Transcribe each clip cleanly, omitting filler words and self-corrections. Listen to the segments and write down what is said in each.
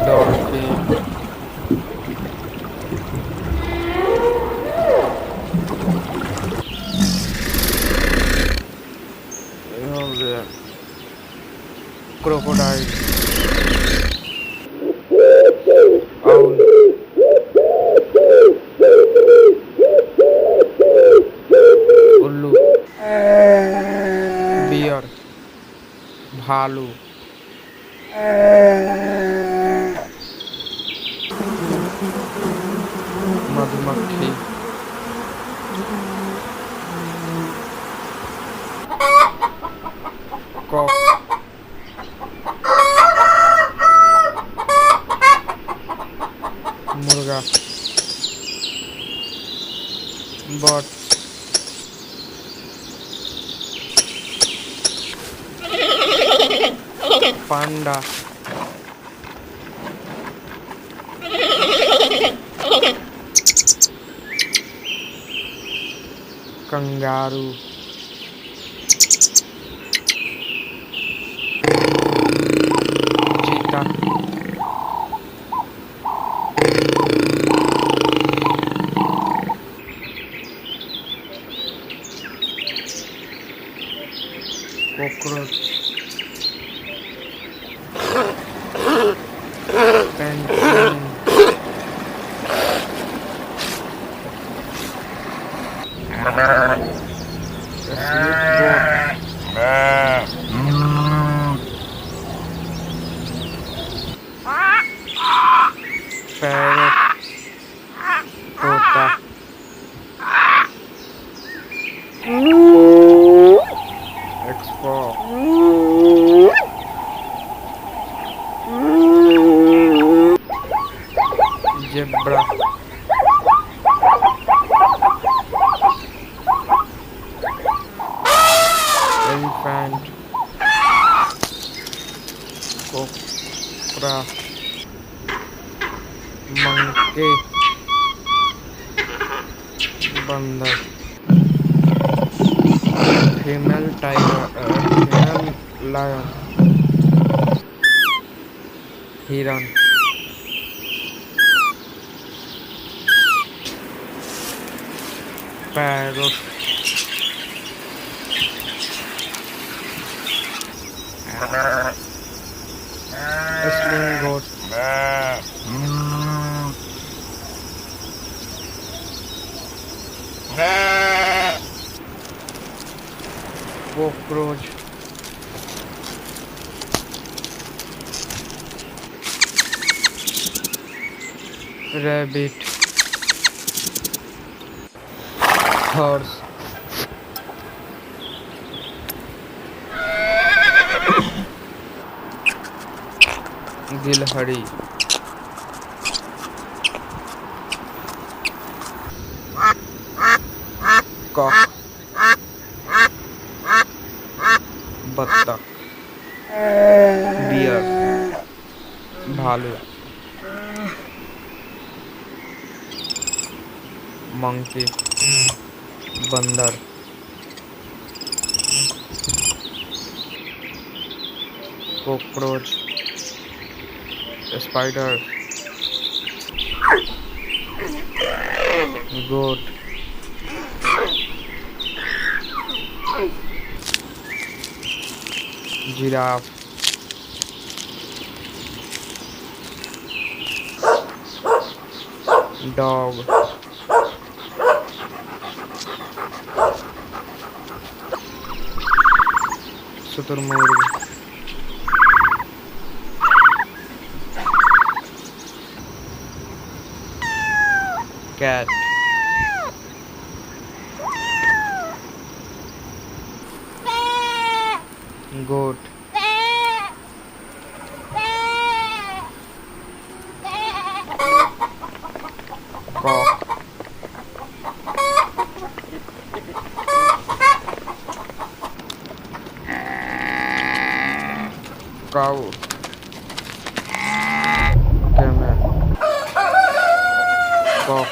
dolphin, और crocodile, owl, उल्लू, beer, भालू, मधुमक्खी, कॉक, मुर्गा, बर्ड, पांडा, कंगारू, चीता, कॉकरोच, पेंगुइन, पैरट, तोता, एक्सपॉ, जेब्रा, एलिफेंट, कोबरा, मंकी, बंदर, फीमेल टाइगर, फीमेल लायन, हिरन, पैरोट, स्लिंगोट, कॉकरोच, रैबिट, हॉर्स, गिलहरी, कॉक, बत्तख, बियर, भालू, मंकी, बंदर, कॉकरोच, स्पाइडर, गोट, जिराफ, डॉग, शुतुरमुर्ग, कैट, गोट, कॉक, काऊ, कैमल, कॉक,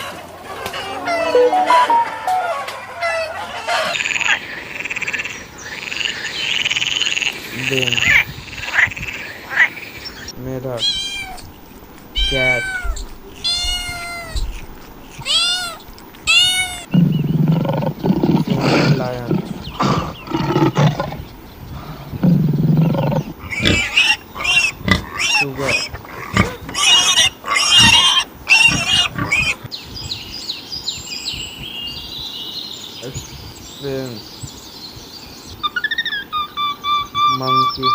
बेंग, मेढक, cat, female lion, sugar, experience, monkey,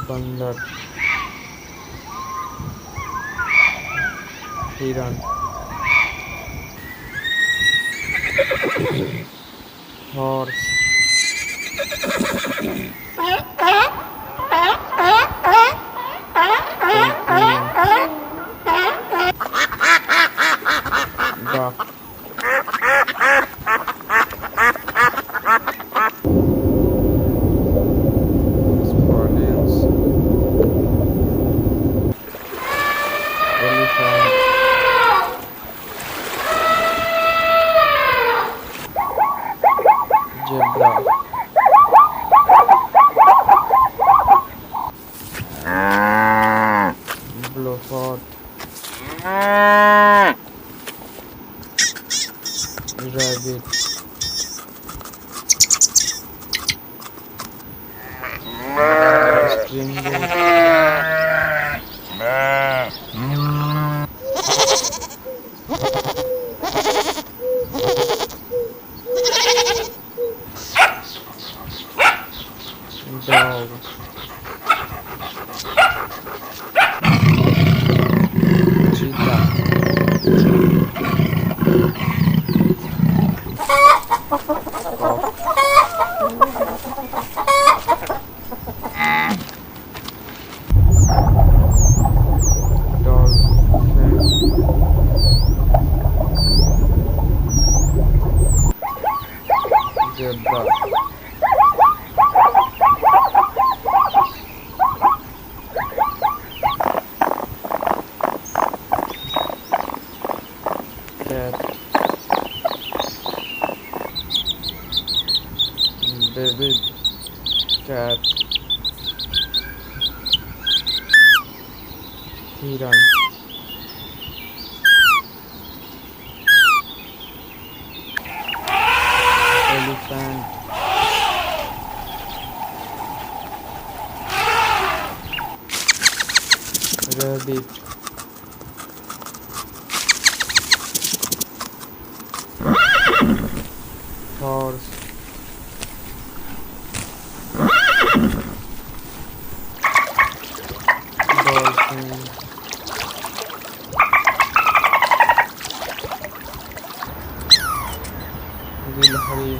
बंदर, हिरन, horse, airplane, duck, scorpions, elephant, zebra, bluebird, rabbit, steamboat, dog, cheetah, cock, dolphin, zebra, cat, baby cat, hiran, elephant, rabbit, horse, dolphin, गिलहरी